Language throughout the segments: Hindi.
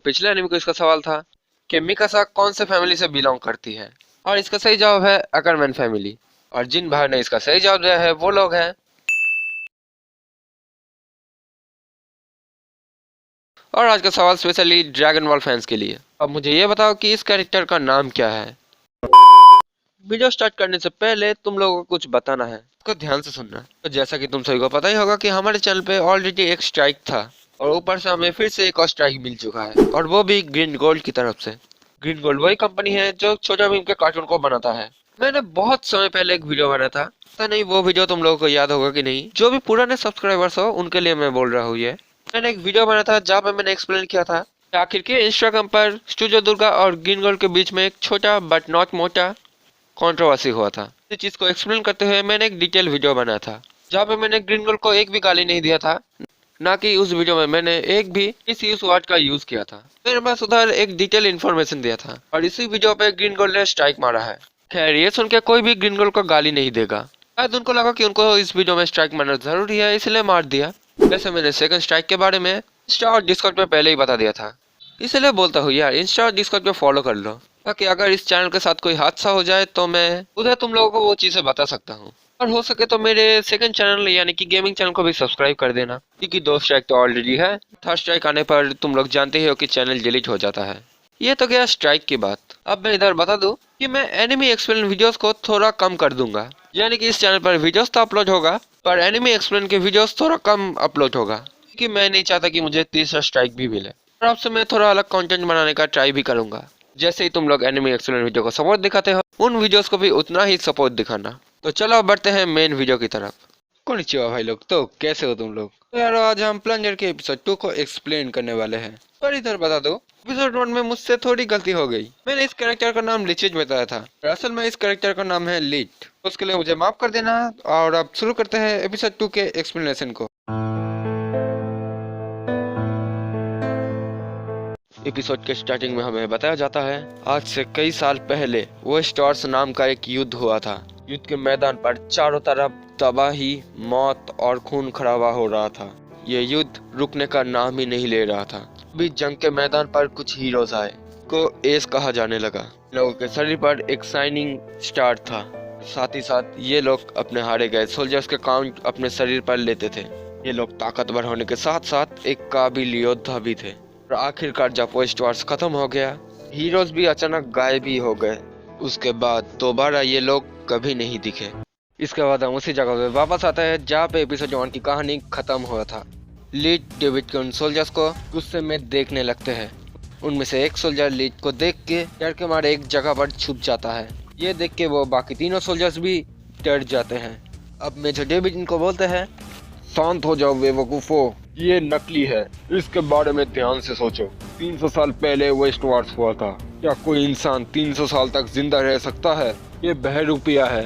पिछले एनिमे को इसका सवाल था कि मिकासा कौन से फैमिली से बिलोंग करती है, और इसका सही जवाब है अकरमैन फैमिली। और जिन भाई ने इसका सही जवाब दिया है वो लोग हैं। और आज का सवाल स्पेशली ड्रैगन बॉल फैंस के लिए। अब मुझे ये बताओ कि इस कैरेक्टर का नाम क्या है। वीडियो स्टार्ट करने से पहले तुम लोगों को कुछ बताना है, इसको ध्यान से सुनना। तो जैसा कि तुम सभी को पता ही होगा कि हमारे चैनल पे ऑलरेडी एक स्ट्राइक था, और ऊपर से हमें फिर से एक और स्ट्राइक मिल चुका है, और वो भी ग्रीन गोल्ड की तरफ से। ग्रीन गोल्ड वही कंपनी है जो छोटा भीम के कार्टून को बनाता है। मैंने बहुत समय पहले एक वीडियो बनाया था, पता नहीं वो वीडियो तुम लोगों को याद होगा कि नहीं। जो भी पुराने सब्सक्राइबर्स हो उनके लिए मैं बोल रहा हूँ। ये मैंने एक वीडियो बनाया था जहाँ पे मैंने एक्सप्लेन किया था कि आखिर के इंस्टाग्राम पर स्टूडियो दुर्गा और ग्रीन गोल्ड के बीच में एक छोटा बट नॉट मोटा कंट्रोवर्सी हुआ था। इस चीज को एक्सप्लेन करते हुए मैंने एक डिटेल वीडियो बनाया था जहाँ पे मैंने ग्रीन गोल्ड को एक भी गाली नहीं दिया था, ना कि उस वीडियो में मैंने एक भी इस यूज वर्ड का यूज किया था। मेरे पास उधर एक डिटेल इन्फॉर्मेशन दिया था, और इसी वीडियो पे ग्रीन गोल्ड ने स्ट्राइक मारा है। खैर ये सुन के कोई भी ग्रीन गोल्ड को गाली नहीं देगा, शायद उनको लगा कि उनको इस वीडियो में स्ट्राइक मारना जरूरी है इसलिए मार दिया। वैसे मैंने सेकंड स्ट्राइक के बारे में इंस्टा और डिस्कॉर्ड पे पहले ही बता दिया था, इसलिए बोलता हूँ यार इंस्टा और डिस्कॉर्ड पे फॉलो कर लो, ताकि अगर इस चैनल के साथ कोई हादसा हो जाए तो मैं उधर तुम लोगों को वो चीजें बता सकता हूँ। और हो सके तो मेरे सेकंड चैनल यानी कि गेमिंग चैनल को भी सब्सक्राइब कर देना, क्योंकि 2 स्ट्राइक तो ऑलरेडी है। थर्ड स्ट्राइक आने पर तुम लोग जानते ही हो कि चैनल डिलीट हो जाता है। ये तो गया स्ट्राइक की बात। अब मैं इधर बता दूं कि मैं एनिमी एक्सप्लेन वीडियोस को थोड़ा कम कर दूंगा, यानी कि इस चैनल पर वीडियोस तो अपलोड होगा पर एनिमी एक्सप्लेन के वीडियोस थोड़ा कम अपलोड होगा, क्योंकि मैं नहीं चाहता कि मुझे तीसरा स्ट्राइक भी मिले। और आपसे मैं थोड़ा अलग कंटेंट बनाने का ट्राई भी करूंगा। जैसे ही तुम लोग एनिमी एक्सप्लेन वीडियो को सपोर्ट दिखाते हो, उन वीडियोस को भी उतना ही सपोर्ट दिखाना। तो चलो बढ़ते हैं मेन वीडियो की तरफ। कोनिचिवा भाई लोग, तो कैसे हो तुम लोग। तो यार आज हम प्लंजर के एपिसोड 2 को एक्सप्लेन करने वाले हैं। पर इधर बता दो, एपिसोड 1 में मुझसे थोड़ी गलती हो गई। मैंने इस कैरेक्टर का नाम लिचिज बताया था, असल में इस कैरेक्टर का नाम है लीट। उसके लिए मुझे माफ कर देना। और अब शुरू करते हैं एपिसोड 2 के एक्सप्लेनेशन को। एपिसोड के स्टार्टिंग में हमें बताया जाता है आज से कई साल पहले वेस्ट वॉर्स नाम का एक युद्ध हुआ था। युद्ध के मैदान पर चारों तरफ तबाही, मौत और खून खराबा हो रहा था। ये युद्ध रुकने का नाम ही नहीं ले रहा था। अभी जंग के मैदान पर कुछ हीरोज आए, को एस कहा जाने लगा। लोगों के शरीर पर एक शाइनिंग स्टार था। साथ ही साथ ये लोग अपने हारे गए सोल्जर्स के काउंट अपने शरीर पर लेते थे। ये लोग ताकतवर होने के साथ साथ एक काबिल योद्धा भी थे। और आखिरकार जब वेस्ट वॉर्स खत्म हो गया, हीरोज भी अचानक गायब ही हो गए। उसके बाद दोबारा ये लोग कभी नहीं दिखे। इसके बाद हम उसी जगह पे वापस आते हैं जहाँ पे एपिसोड 1 की कहानी खत्म हुआ था। लीड डेविड के उन सोल्जर्स को गुस्से में देखने लगते हैं। उनमें से एक सोल्जर लीड को देख के डर के मारे एक जगह पर छुप जाता है। ये देख के वो बाकी तीनों सोल्जर्स भी डर जाते हैं। अब मेजर डेविड इनको बोलते हैं, शांत हो जाओ बेवकूफो, ये नकली है, इसके बारे में ध्यान से सोचो। 300 साल पहले वेस्ट वॉर्स हुआ था। क्या कोई इंसान 300 साल तक जिंदा रह सकता है? ये बहरूपिया है,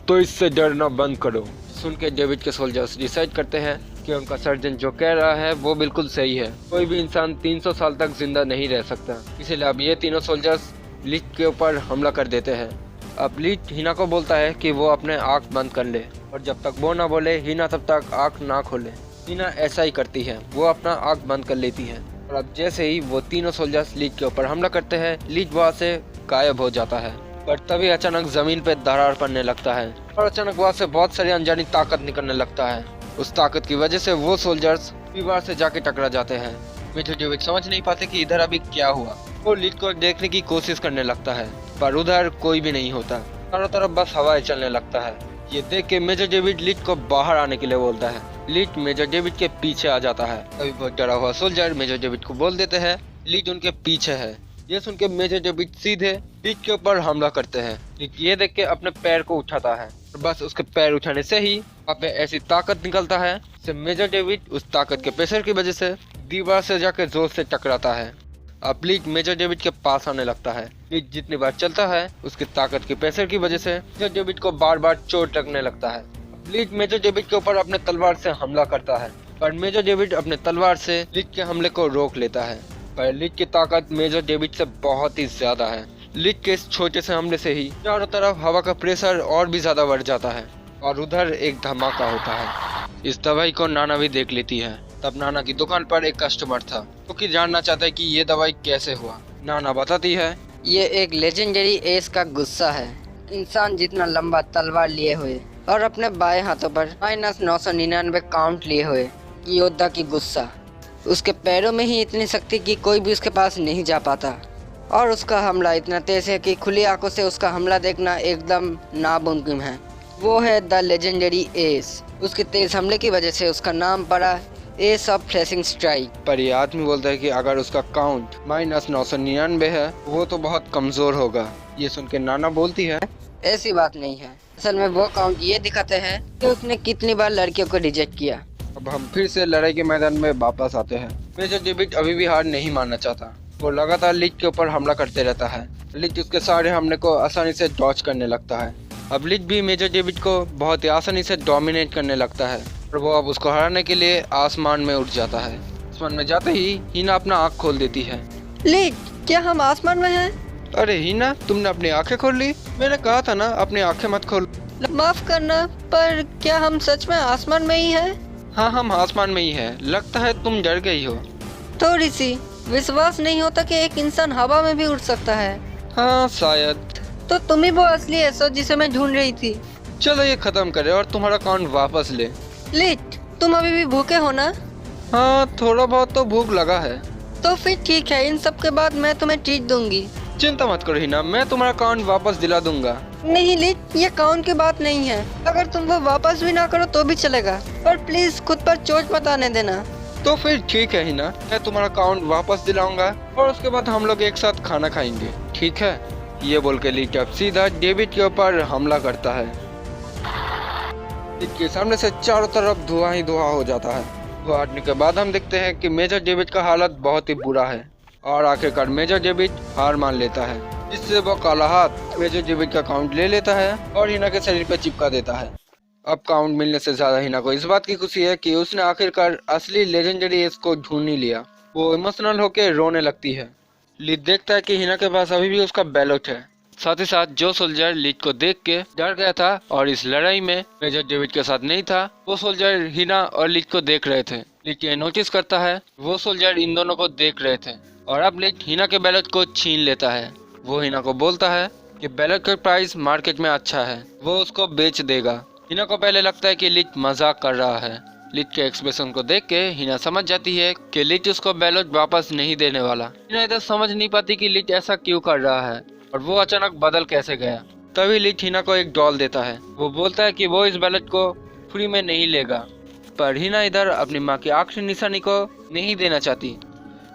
तो इससे डरना बंद करो। सुन के डेविड के सोल्जर्स डिसाइड करते हैं कि उनका सर्जन जो कह रहा है वो बिल्कुल सही है। कोई भी इंसान 300 साल तक जिंदा नहीं रह सकता। इसीलिए अब ये तीनों सोल्जर्स लीड के ऊपर हमला कर देते हैं। अब लीड हिना को बोलता है कि वो अपने आँख बंद कर ले, और जब तक वो ना बोले हिना तब तक आँख ना खोले। हिना ऐसा ही करती है, वो अपना आँख बंद कर लेती है। और अब जैसे ही वो तीनों सोल्जर्स लीड के ऊपर हमला करते हैं, लीड वहाँ से गायब हो जाता है। पर तभी अचानक जमीन पे दरार पड़ने लगता है, और अचानक वहाँ से बहुत सारी अनजानी ताकत निकलने लगता है। उस ताकत की वजह से वो सोल्जर्स दीवार से जाके टकरा जाते हैं। मेजर डेविड समझ नहीं पाते कि इधर अभी क्या हुआ। वो लीड को देखने की कोशिश करने लगता है, पर उधर कोई भी नहीं होता। चारों तरफ बस हवाएं चलने लगता है। ये देख के मेजर डेविड लीड को बाहर आने के लिए बोलता है। लीड मेजर डेविड के पीछे आ जाता है। अभी बहुत डरा हुआ सोल्जर मेजर डेविड को बोल देते हैं लीड उनके पीछे है। ये सुन के मेजर डेविड सीधे लीड के ऊपर हमला करते हैं। लीड ये देख के अपने पैर को उठाता है, और बस उसके पैर उठाने से ही वहाँ पे ऐसी ताकत निकलता है कि मेजर डेविड उस ताकत के प्रेशर की वजह से दीवार से जाके जोर से टकराता है। अब लीड मेजर डेविड के पास आने लगता है। लीड जितनी बार चलता है उसकी ताकत के प्रेशर की वजह से मेजर डेविड को बार बार चोट लगने लगता है। लीड मेजर डेविड के ऊपर अपने तलवार से हमला करता है, पर मेजर डेविड अपने तलवार से लीड के हमले को रोक लेता है। पर लीड की ताकत मेजर डेविड से बहुत ही ज्यादा है। लीड के इस छोटे से हमले से ही चारों तरफ हवा का प्रेशर और भी ज्यादा बढ़ जाता है, और उधर एक धमाका होता है। इस तबाही को नाना भी देख लेती है। तब नाना की दुकान पर एक कस्टमर था जो कि जानना चाहता है कि ये दवाई कैसे हुआ। नाना बताती है, ये एक लेजेंडरी एस का गुस्सा है। इंसान जितना लंबा तलवार लिए हुए और अपने बाएं हाथों पर -999 काउंट लिए हुए योद्धा की गुस्सा। उसके पैरों में ही इतनी शक्ति कि कोई भी उसके पास नहीं जा पाता और उसका हमला इतना तेज है कि खुली आंखों से उसका हमला देखना एकदम नामुमकिन है। वो है द लेजेंडरी एस। उसके तेज हमले की वजह से उसका नाम पड़ा एस ऑफ फ्लैशिंग स्ट्राइक। पर ये आदमी बोलता है कि अगर उसका काउंट -999 है वो तो बहुत कमजोर होगा। ये सुन के नाना बोलती है, ऐसी बात नहीं है। असल में वो काउंट ये दिखाते हैं कि उसने कितनी बार लड़कियों को रिजेक्ट किया। अब हम फिर से लड़ाई के मैदान में वापस आते हैं। मेजर डेविड अभी भी हार नहीं मानना चाहता। वो लगातार लीड के ऊपर हमला करते रहता है। लीड उसके सारे हमले को आसानी से डॉच करने लगता है। अब लीड भी मेजर डेविड को बहुत ही आसानी से डोमिनेट करने लगता है और वो अब उसको हराने के लिए आसमान में उठ जाता है। आसमान में जाते ही हिना अपना आँख खोल देती है। लीड, क्या हम आसमान में हैं? अरे हिना, तुमने अपनी आंखें खोल ली? मैंने कहा था ना अपनी आंखें मत खोल। माफ करना, पर क्या हम सच में आसमान में ही हैं? हाँ, हम आसमान में ही है। लगता है तुम डर गई हो। थोड़ी सी। विश्वास नहीं होता कि एक इंसान हवा में भी उड़ सकता है। हाँ शायद। तो तुम ही वो असली एसो जिसे मैं ढूंढ रही थी। चलो ये खत्म करे और तुम्हारा काउंट वापस ले। लीड, तुम अभी भी भूखे हो ना? हाँ, थोड़ा बहुत तो भूख लगा है। तो फिर ठीक है, इन सब के बाद मैं तुम्हें ट्रीट दूंगी। चिंता मत करो हिना, मैं तुम्हारा काउंट वापस दिला दूंगा। नहीं लीड, ये काउंट की बात नहीं है। अगर तुम वो वापस भी ना करो तो भी चलेगा, पर प्लीज खुद पर चोट मत आने देना। तो फिर ठीक है हिना, मैं तुम्हारा काउंट वापस दिलाऊंगा और उसके बाद हम लोग एक साथ खाना खाएंगे, ठीक है? ये बोल के लीड अब सीधा डेविड के ऊपर हमला करता है। लीड के सामने से चारों तरफ धुआं ही धुआं हो जाता है। धुआं हटने के बाद हम देखते हैं कि मेजर डेविड का हालत बहुत ही बुरा है और आखिरकार मेजर डेविड हार मान लेता है, जिससे वो काला हाथ मेजर डेविड का काउंट ले लेता है और हिना के शरीर पर चिपका देता है। अब काउंट मिलने से ज्यादा हिना को इस बात की खुशी है कि उसने आखिरकार असली लेजेंडरी एस को ढूंढ ही लिया। वो इमोशनल होकर रोने लगती है। लीड देखता है कि हिना के पास अभी भी उसका बैलेट है। साथ ही साथ जो सोल्जर लीड को देख के डर गया था और इस लड़ाई में मेजर डेविड के साथ नहीं था, वो सोल्जर हिना और लीड को देख रहे थे। लीड ये नोटिस करता है वो सोल्जर इन दोनों को देख रहे थे और अब लीड हिना के बैलेट को छीन लेता है। वो हिना को बोलता है कि बैलेट का प्राइस मार्केट में अच्छा है, वो उसको बेच देगा। हिना को पहले लगता है कि लीड मजाक कर रहा है। लीड के एक्सप्रेशन को देख के हिना समझ जाती है कि लीड उसको बैलेट वापस नहीं देने वाला। हिना इधर समझ नहीं पाती कि लीड ऐसा क्यों कर रहा है और वो अचानक बदल कैसे गया। तभी लीड हिना को एक डॉल देता है। वो बोलता है कि वो इस बैलेट को फ्री में नहीं लेगा, पर हिना इधर अपनी माँ की आखिरी निशानी को नहीं देना चाहती।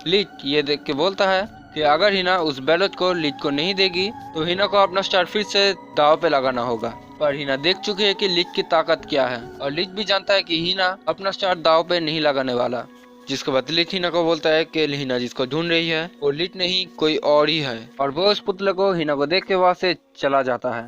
लीड ये देख के बोलता है कि अगर हिना उस बैलेट को लीड को नहीं देगी तो हिना को अपना स्टार फिर से दाव पे लगाना होगा। पर हिना देख चुकी है कि लीड की ताकत क्या है और लीड भी जानता है कि हिना अपना स्टार दाव पे नहीं लगाने वाला। जिसके बाद लीड हिना को बोलता है कि हिना जिसको ढूंढ रही है वो लीड नहीं कोई और ही है और वो उस पुतले को हिना को देख के वहाँ से चला जाता है।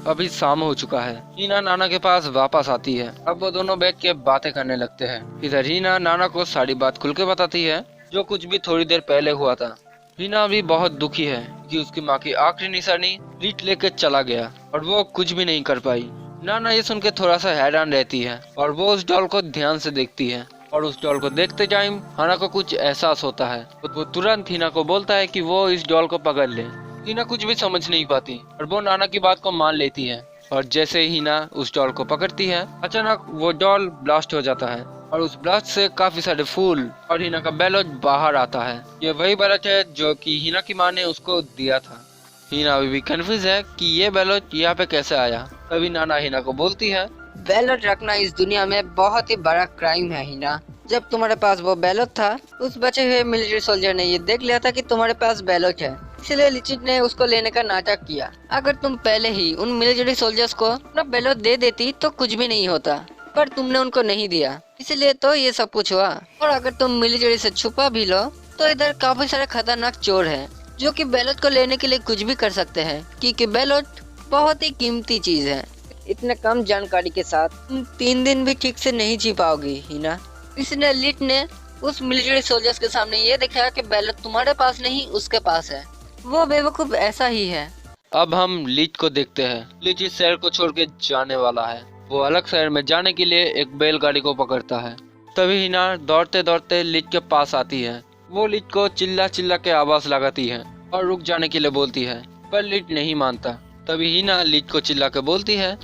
अभी शाम हो चुका है। हिना नाना के पास वापस आती है। अब वो दोनों बैठ के बातें करने लगते हैं। इधर हिना नाना को सारी बात खुल के बताती है जो कुछ भी थोड़ी देर पहले हुआ था। हिना भी बहुत दुखी है कि उसकी माँ की आखिरी निशानी लीड लेके चला गया और वो कुछ भी नहीं कर पाई। नाना ये सुन के थोड़ा सा हैरान रहती है और वो उस डॉल को ध्यान से देखती है और उस डॉल को देखते टाइम हिना को कुछ एहसास होता है। वो तुरंत हिना को बोलता है कि वो इस डॉल को पकड़ ले। हिना कुछ भी समझ नहीं पाती और वो नाना की बात को मान लेती है और जैसे ही हिना उस डॉल को पकड़ती है अचानक वो डॉल ब्लास्ट हो जाता है और उस ब्लास्ट से काफी सारे फूल और हिना का बैलेट बाहर आता है। ये वही बैलेट है जो कि हिना की माँ ने उसको दिया था। हिना अभी भी कंफ्यूज है कि ये बैलेट यहाँ पे कैसे आया। तभी नाना हिना को बोलती है, बैलेट रखना इस दुनिया में बहुत ही बड़ा क्राइम है हिना। जब तुम्हारे पास वो बैलेट था, उस बचे हुए मिलिट्री सोल्जर ने ये देख लिया था कि तुम्हारे पास बैलेट है, इसलिए लिचिट ने उसको लेने का नाटक किया। अगर तुम पहले ही उन मिलिट्री सोल्जर्स को अपना बैलेट दे देती तो कुछ भी नहीं होता, पर तुमने उनको नहीं दिया, इसलिए तो ये सब कुछ हुआ। और अगर तुम मिलिट्री से छुपा भी लो तो इधर काफी सारे खतरनाक चोर हैं जो कि बैलेट को लेने के लिए कुछ भी कर सकते हैं, क्योंकि बैलेट बहुत ही कीमती चीज है। इतने कम जानकारी के साथ तुम 3 दिन भी ठीक से नहीं जी पाओगी हिना। इसलिए लीड ने उस मिलिट्री सोल्जर्स के सामने ये दिखाया कि बैलेट तुम्हारे पास नहीं उसके पास है। वो बेवकूफ ऐसा ही है। अब हम लीड को देखते हैं। लीड इस शहर को छोड़ के जाने वाला है। वो अलग शहर में जाने के लिए एक बैलगाड़ी को पकड़ता है। तभी हिना दौड़ते दौड़ते लिट के पास आती है। वो लिट को चिल्ला चिल्ला के आवाज लगाती है और रुक जाने के लिए बोलती है, पर लिट नहीं मानता। तभी हिना लिट को चिल्ला के बोलती है,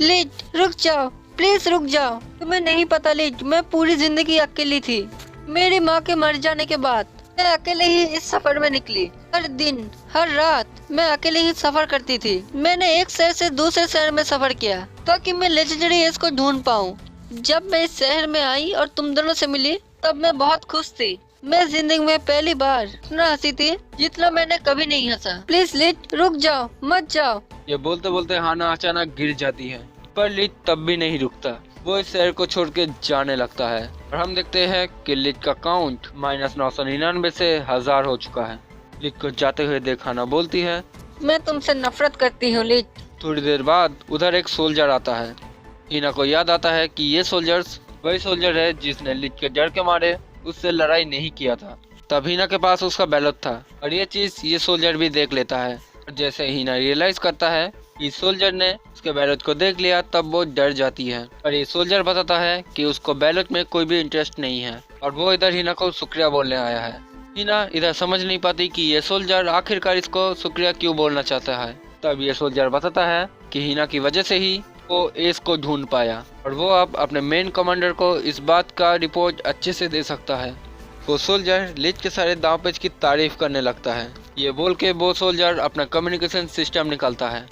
लिट रुक जाओ, प्लीज रुक जाओ। तुम्हें नहीं पता लिट, मैं पूरी जिंदगी अकेली थी। मेरी माँ के मर जाने के बाद मैं अकेले ही इस सफर में निकली। हर दिन हर रात मैं अकेले ही सफर करती थी। मैंने एक शहर से दूसरे शहर में सफर किया ताकि मैं लेजेंडरी एस को ढूंढ पाऊँ। जब मैं इस शहर में आई और तुम दोनों से मिली तब मैं बहुत खुश थी। मैं जिंदगी में पहली बार इतना हंसी थी जितना मैंने कभी नहीं हंसा। प्लीज लिट रुक जाओ, मत जाओ। ये बोलते बोलते हाना अचानक गिर जाती है, पर लिट तब भी नहीं रुकता। वो इस शहर को छोड़ के जाने लगता है और हम देखते हैं कि लिट का काउंट -999 से 1000 हो चुका है। लिट को जाते हुए देख हाना बोलती है, मैं तुमसे नफरत करती हूँ लिट। थोड़ी देर बाद उधर एक सोल्जर आता है। हिना को याद आता है कि ये सोल्जर्स वही सोल्जर है जिसने लिट के डर के मारे उससे लड़ाई नहीं किया था। तब हिना के पास उसका बैलट था और ये चीज ये सोल्जर भी देख लेता है। और जैसे हिना रियलाइज करता है कि सोल्जर ने उसके बैलट को देख लिया तब वो डर जाती है। और ये सोल्जर बताता है कि उसको बैलट में कोई भी इंटरेस्ट नहीं है और वो इधर हिना को शुक्रिया बोलने आया है। हिना इधर समझ नहीं पाती कि ये सोल्जर आखिरकार इसको शुक्रिया क्यों बोलना चाहता है। तब ये सोल्जर बताता है कि हिना की वजह से ही वो एस को ढूंढ पाया और वो अब अपने मेन कमांडर को इस बात का रिपोर्ट अच्छे से दे सकता है। वो सोल्जर लिट के सारे दांवपेच की तारीफ करने लगता है। ये बोल के वो सोल्जर अपना कम्युनिकेशन सिस्टम निकालता है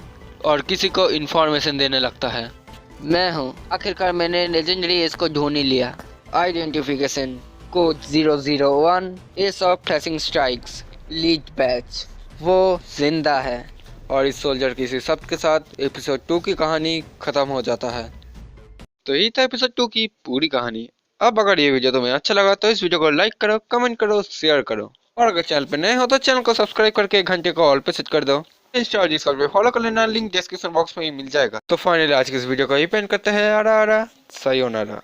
और किसी को इन्फॉर्मेशन देने लगता है। मैं हूँ, आखिरकार मैंने लेजेंडरी एस को ढूंढ ही लिया। Identification code 001 S of flashing strikes lead batch. वो जिंदा है। और इस सोल्जर की इसी शब्द के साथ एपिसोड 2 की कहानी खत्म हो जाता है। तो यही था एपिसोड 2 की पूरी कहानी। अब अगर ये वीडियो तुम्हें अच्छा लगा तो इस वीडियो को लाइक करो, कमेंट करो, शेयर करो और अगर चैनल पे नए हो तो चैनल को सब्सक्राइब करके घंटे को ऑल पे सेट कर दो। इंस्टा और डिस्कॉर्ड पे फॉलो कर लेना, लिंक डिस्क्रिप्शन बॉक्स में ही मिल जाएगा। तो फाइनली आज की इस वीडियो को यही पेंट करते हैं। आरा आरा सायोनारा।